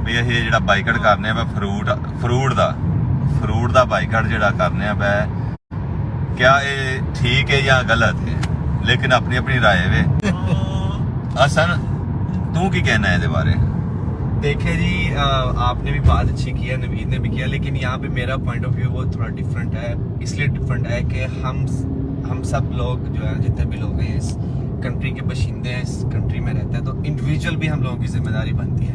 ਵੀ ਅਸੀਂ ਜਿਹੜਾ ਬਾਈਕਾਟ ਕਰਨੇ ਆ ਫਰੂਟ ਦਾ ਬਾਈਕਾਟ ਜਿਹੜਾ ਕਰਨੇ ਆ ਪੈ क्या ये ठीक है या गलत है, लेकिन अपनी अपनी राय वे। हसन तू की कहना है इहदे बारे? देखिए जी, आपने भी बात अच्छी की है, नवीद ने भी किया, लेकिन यहाँ पे मेरा पॉइंट ऑफ व्यू वो थोड़ा डिफरेंट है। इसलिए डिफरेंट है कि हम सब लोग जो है, जितने भी लोग हैं इस कंट्री के बशिंदे हैं, इस कंट्री में रहते हैं, तो इंडिविजुअल भी हम लोगों की जिम्मेदारी बनती है।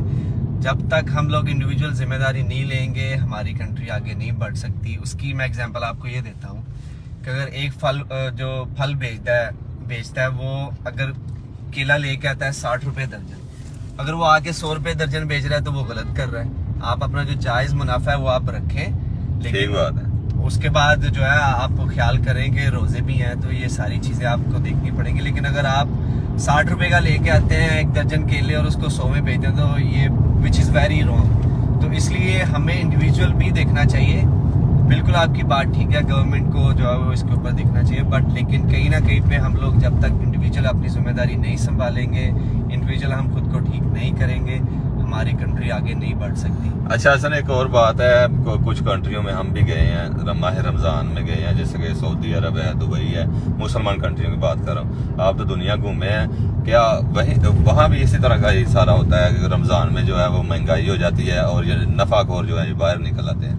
जब तक हम लोग इंडिविजुअल जिम्मेदारी नहीं लेंगे, हमारी कंट्री आगे नहीं बढ़ सकती। उसकी मैं एग्जांपल आपको ये देता हूँ कि अगर एक जो फल बेचता है वो अगर केला लेके आता है 60 रुपए दर्जन, अगर वो आके 100 रुपए दर्जन बेच रहा है तो वो गलत कर रहा है। आप अपना जो जायज मुनाफा है वो आप रखें, ठीक बात है। उसके बाद जो है आपको ख्याल करें कि रोजे भी हैं तो ये सारी चीजें आपको देखनी पड़ेंगी। लेकिन अगर आप 60 रुपए का लेके आते हैं एक दर्जन केले और उसको 100 में बेचते हैं तो ये विच इज़ वेरी रॉन्ग। तो इसलिए हमें इंडिविजुअल भी देखना चाहिए। बिल्कुल आपकी बात ठीक है, गवर्नमेंट को जो है वो इसके ऊपर देखना चाहिए, बट लेकिन कहीं ना कहीं पे हम लोग जब तक इंडिविजुअल अपनी जिम्मेदारी नहीं संभालेंगे, इंडिविजुअल हम खुद को ठीक नहीं करेंगे, हमारी कंट्री आगे नहीं बढ़ सकती। अच्छा हसन, एक और बात है, कुछ कंट्रियों में हम भी गए हैं, माह रमज़ान में गए हैं, जैसे कि सऊदी अरब है, दुबई है, मुसलमान कंट्रियों की बात कर रहा हूँ। आप तो दुनिया घूमे हैं, क्या वहाँ भी इसी तरह का ही सारा होता है कि रमज़ान में जो है वो महंगाई हो जाती है और ये नफाखोर जो है ये बाहर निकल आते हैं?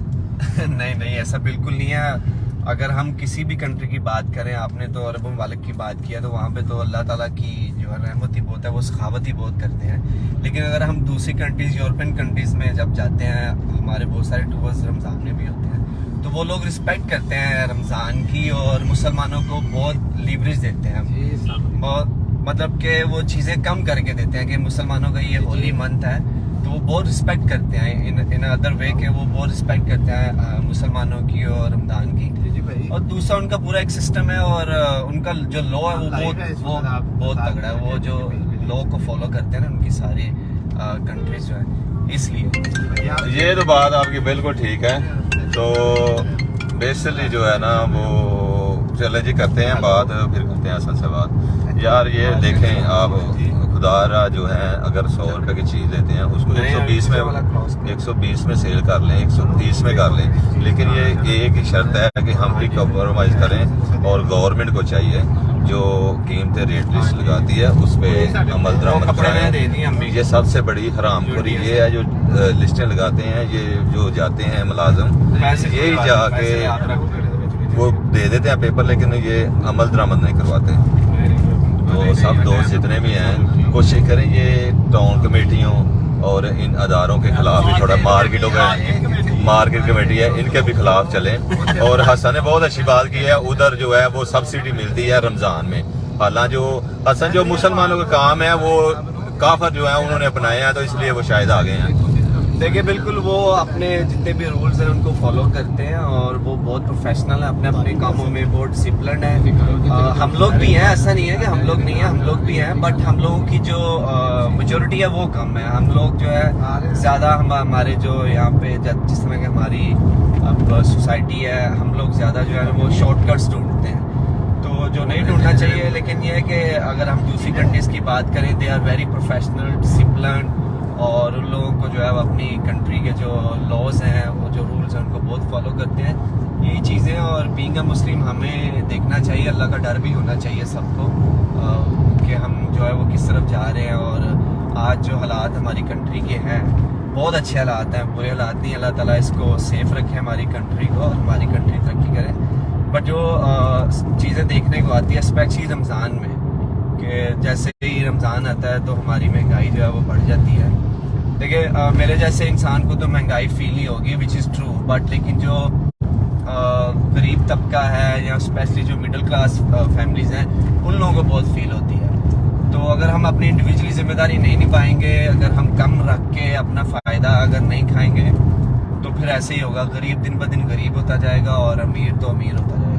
नहीं, ऐसा बिल्कुल नहीं है। अगर हम किसी भी कंट्री की बात करें, आपने तो अरब ममालिक की बात किया, तो वहाँ पे तो अल्लाह ताला की जो है रहमत ही बहुत है, वो सखावत ही बहुत करते हैं। लेकिन अगर हम दूसरी कंट्रीज़, यूरोपियन कंट्रीज़ में जब जाते हैं, हमारे बहुत सारे टूर्स रमज़ान में भी होते हैं, तो वो लोग रिस्पेक्ट करते हैं रमज़ान की और मुसलमानों को बहुत लीवरेज देते हैं, बहुत मतलब कि वो चीज़ें कम करके देते हैं कि मुसलमानों का ये होली मंथ है, तो वो बहुत रिस्पेक्ट करते हैं इन अदर वे के वो बहुत रिस्पेक्ट करते हैं मुसलमानों की और रमज़ान की। और दूसरा उनका पूरा एक सिस्टम है और उनका जो लॉ है वो बहुत तगड़ा है। वो जो लॉ को फॉलो करते हैं ना उनकी सारी कंट्रीज जो है, इसलिए ये तो बात आपकी बिल्कुल ठीक है। तो बेसिकली जो है ना वो चले जी करते हैं बात, फिर करते हैं असल से बात। यार ये देखें आप, खुदारा जो है अगर 100 रुपए की चीज़ लेते हैं उसको 120 में सेल कर लें, 130 में कर लें, लेकिन ये एक ही शर्त है कि हम भी कॉम्प्रोमाइज़ करें और गवर्नमेंट को चाहिए जो कीमतें रेट लिस्ट लगाती है उस पर अमल दरामद कराएं। ये सबसे बड़ी हरामखोरी ये है जो लिस्टें लगाते हैं, ये जो जाते हैं मुलाजम, यही जाके वो दे देते हैं पेपर, लेकिन ये अमल दरामद नहीं करवाते। तो सब दोस्त जितने भी हैं कोशिश करें ये टाउन कमेटियों और इन अदारों के खिलाफ भी थोड़ा, मार्केट कमेटी है इनके भी खिलाफ चलें। और हसन ने बहुत अच्छी बात की है, उधर जो है वो सब्सिडी मिलती है रमज़ान में। हालांकि जो हसन जो मुसलमानों का काम है वो काफर जो है उन्होंने अपनाए हैं, तो इसलिए वो शायद आ गए हैं। देखिए बिल्कुल वो अपने जितने भी रूल्स हैं उनको फॉलो करते हैं और वो बहुत प्रोफेशनल है, अपने अपने कामों में बहुत डिसिप्लिन है। हम लोग भी हैं, ऐसा नहीं है कि हम लोग नहीं हैं, हम लोग भी हैं, बट हम लोगों की जो मेजोरिटी है वो कम है। हम लोग जो है ज़्यादा हमारे जो यहाँ पे जिस तरह की हमारी सोसाइटी है, हम लोग ज़्यादा जो है वो शॉर्टकट्स ढूंढते हैं, तो जो नहीं ढूंढना चाहिए। लेकिन ये है कि अगर हम दूसरी कंट्रीज़ की बात करें, they are very professional, discipline, और उन लोगों को जो है अपनी कंट्री के जो लॉज हैं, वो जो रूल्स हैं उनको बहुत फॉलो करते हैं। यही चीज़ें, और बीइंग अ मुस्लिम हमें देखना चाहिए, अल्लाह का डर भी होना चाहिए सबको कि हम जो है वो किस तरफ जा रहे हैं। और आज जो हालात हमारी कंट्री के हैं बहुत अच्छे हालात हैं, बुरे हालात नहीं। अल्लाह ताला इसको सेफ रखे हमारी कंट्री को और हमारी कंट्री तरक्की करे। बट जो चीज़ें देखने को आती है स्पेशली रमज़ान में, कि जैसे ही रमज़ान आता है तो हमारी महंगाई जो है वो बढ़ जाती है। देखिए मेरे जैसे इंसान को तो महंगाई फील ही होगी, विच इज़ ट्रू, बट लेकिन जो गरीब तबका है या स्पेशली जो मिडिल क्लास फैमिलीज़ हैं उन लोगों को बहुत फील होती है। तो अगर हम अपनी इंडिविजुअली जिम्मेदारी नहीं निभाएंगे, अगर हम कम रख के अपना फ़ायदा अगर नहीं खाएंगे, तो फिर ऐसे ही होगा, गरीब दिन ब दिन गरीब होता जाएगा और अमीर तो अमीर होता जाएगा।